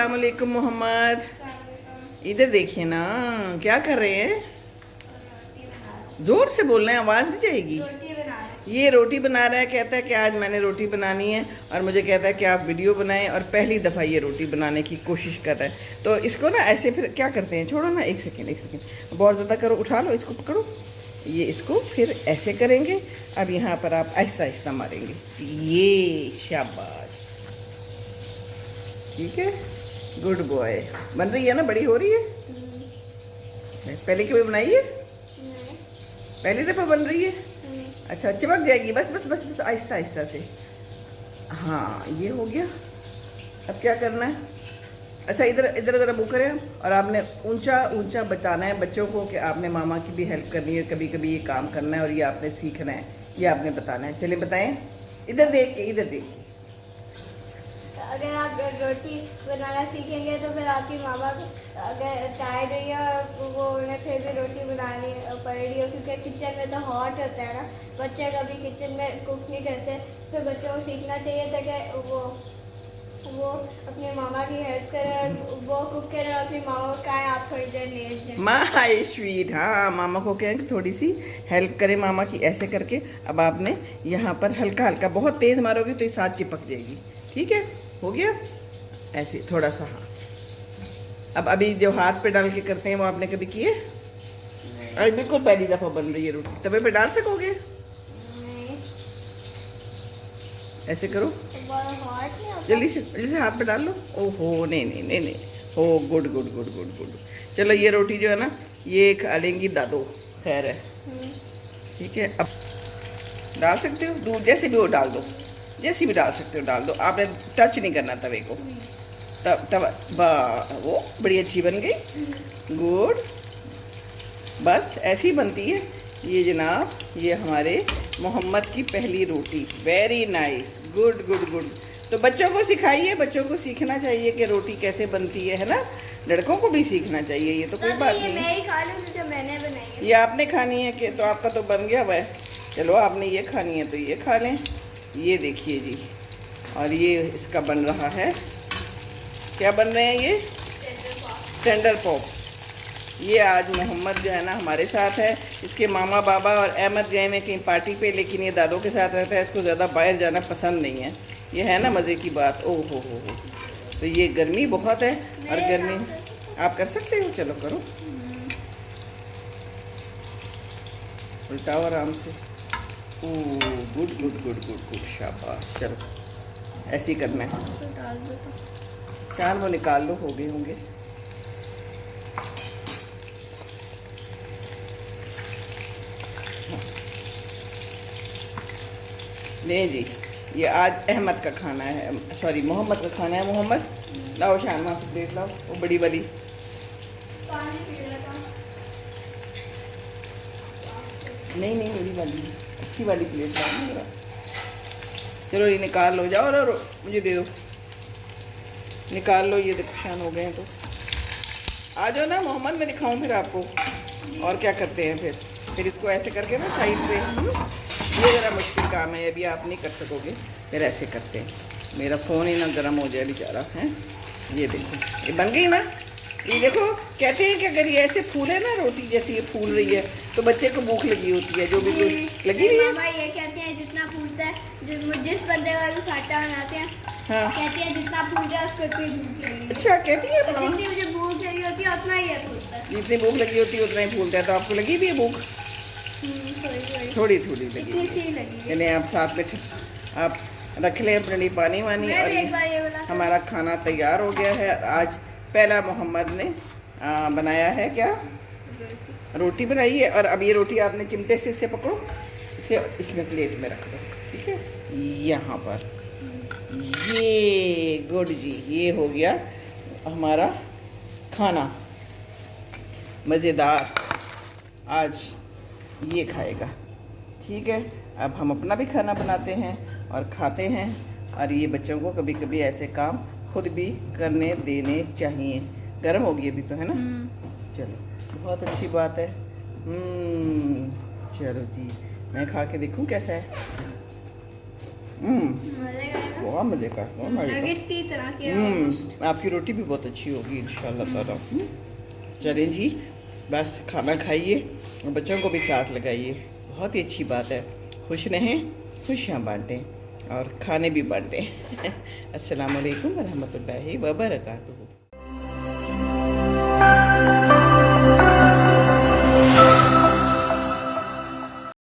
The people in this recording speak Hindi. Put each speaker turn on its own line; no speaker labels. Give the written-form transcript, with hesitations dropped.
अस्सलाम वालेकुम मोहम्मद। इधर देखिए ना, क्या कर रहे हैं? जोर से बोल रहे हैं, आवाज़ नहीं जाएगी। ये रोटी बना रहा है, कहता है कि आज मैंने रोटी बनानी है और मुझे कहता है कि आप वीडियो बनाएं और पहली दफ़ा ये रोटी बनाने की कोशिश कर रहा है। तो इसको ना ऐसे फिर क्या करते हैं, छोड़ो ना, एक सेकेंड बहुत ज़्यादा करो, उठा लो इसको, पकड़ो ये, इसको फिर ऐसे करेंगे। अब यहाँ पर आप आहिस्ता आहिस्ता मारेंगे, ये शाबाश, ठीक है, गुड बॉय। बन रही है ना, बड़ी हो रही है। पहले कभी बनाई है? पहली दफ़ा बन रही है। अच्छा, चिपक जाएगी, बस बस बस बस, आहिस्ता आहिस्ता से। हाँ, ये हो गया। अब क्या करना है? अच्छा, इधर इधर ज़रा मुँह करें। और आपने ऊंचा ऊंचा बताना है बच्चों को कि आपने मामा की भी हेल्प करनी है, कभी कभी ये काम करना है और ये आपने सीखना है, ये आपने बताना है। चलिए बताएं, इधर देख के, इधर देख के।
अगर आप रोटी बनाना सीखेंगे तो फिर आपकी मामा को अगर टायर्ड रही है और वो उन्हें फिर भी रोटी बनानी पड़ रही हो, क्योंकि किचन में तो हॉट होता है ना, बच्चे कभी किचन में कुक नहीं करते। तो बच्चों को सीखना चाहिए था कि वो अपनी मामा की हेल्प करे और वो कुक करे और अपनी मामा को कहें आप थोड़ी देर लेट जाए।
माय स्वीट, हाँ, मामा को कहें कि थोड़ी सी हेल्प करे मामा की, ऐसे करके। अब आपने यहाँ पर हल्का हल्का, बहुत तेज़ मारोगे तो ये साथ चिपक जाएगी, ठीक है, हो गया ऐसे थोड़ा सा। हाँ, अब अभी जो हाथ पे डाल के करते हैं वो आपने कभी किए? अरे बिल्कुल पहली दफ़ा बन रही है रोटी, तवे पे डाल सकोगे? ऐसे करो, जल्दी से हाथ पे डाल लो। ओहो, नहीं नहीं नहीं नहीं, हो, good good good good good. चलो, ये रोटी जो है ना, ये खा लेंगी दादो, खैर है, ठीक है। अब डाल सकते हो दूध, जैसे भी हो डाल दो, जैसी भी डाल सकते हो डाल दो, आपने टच नहीं करना तवे को। तब वो बड़ी अच्छी बन गई, गुड। बस ऐसी बनती है ये जनाब, ये हमारे मोहम्मद की पहली रोटी। Very nice, good good good. तो बच्चों को सिखाइए, बच्चों को सीखना चाहिए कि रोटी कैसे बनती है ना, लड़कों को भी सीखना चाहिए, ये तो कोई बात नहीं।
मैं ही खा लूं जो मैंने बनाई है।
ये आपने खानी है कि तो आपका तो बन गया वह। चलो, आपने ये खानी है तो ये खा लें। ये देखिए जी, और ये इसका बन रहा है, क्या बन रहे हैं ये? Tender pop. ये आज मोहम्मद जो है ना हमारे साथ है, इसके मामा बाबा और अहमद गए हैं कहीं पार्टी पे, लेकिन ये दादों के साथ रहता है, इसको ज़्यादा बाहर जाना पसंद नहीं है। ये है ना मज़े की बात। ओ हो। तो ये गर्मी बहुत है, और गर्मी आप कर सकते हो, चलो करो, उल्टाओ आराम से। Oh, good good good good good, शाबाश। चलो, ऐसे ही करना है। चार वो निकाल लो, हो गए होंगे। नहीं जी, ये आज अहमद का खाना है, सॉरी मोहम्मद का खाना है। मोहम्मद लाओ, शानमा से प्लेट लाओ, वो बड़ी वाली। नहीं नहीं, बड़ी वाली, अच्छी वाली प्लेट लाओ मेरा। चलो, ये निकाल लो, जाओ, और मुझे दे दो, निकाल लो। ये देखो, शान हो गए हैं तो आ जाओ ना मोहम्मद, मैं दिखाऊं फिर आपको और क्या करते हैं। फिर इसको ऐसे करके ना साइड पे, ये ज़रा मुश्किल काम है, अभी आप नहीं कर सकोगे। फिर ऐसे करते हैं, मेरा फ़ोन ही ना गर्म हो जाए बेचारा है। ये देखो, ये बन गई ना। ये देखो, कहते हैं कि अगर ये ऐसे फूले ना, रोटी जैसी ये फूल रही है, तो बच्चे को भूख लगी होती है, जो भी लगी हुई है।
मामा ये कहते हैं जितना फूलता है, जिस बंदे का भी फाटा बनाते हैं,
हाँ,
कहती है जितना फूलता है उसको इतनी भूख लगी।
अच्छा, कहती है
जितनी मुझे भूख लगी होती है उतना ही फूलता है।
जितनी भूख लगी होती है उतना ही फूलता है। तो आपको लगी भी है भूख? थोड़ी थोड़ी लगी है। यानी आप साथ में आप रख लें अपने पानी वानी, और हमारा खाना तैयार हो गया है। आज पहला मोहम्मद ने बनाया है, क्या रोटी बनाई है। और अब ये रोटी आपने चिमटे से इसे पकड़ो, इसे इसमें प्लेट में रख दो, ठीक है, यहाँ पर। ये गुड जी, ये हो गया हमारा खाना मज़ेदार। आज ये खाएगा, ठीक है। अब हम अपना भी खाना बनाते हैं और खाते हैं, और ये बच्चों को कभी कभी ऐसे काम खुद भी करने देने चाहिए। गर्म होगी अभी तो, है ना? चलो, बहुत अच्छी बात है। चलो जी, मैं खा के देखूं कैसा है।
मजे का है ना?
बहुत मजे का, बहुत मजे का।
नगेट्स की तरह की है।
आपकी रोटी भी बहुत अच्छी होगी इंशाल्लाह ताला। चलें जी, बस खाना खाइए और बच्चों को भी साथ लगाइए, बहुत ही अच्छी बात है। खुश रहें, खुशियाँ बांटें और खाने भी बांटें। अस्सलाम वालेकुम व रहमतुल्लाहि व बरकातुहू।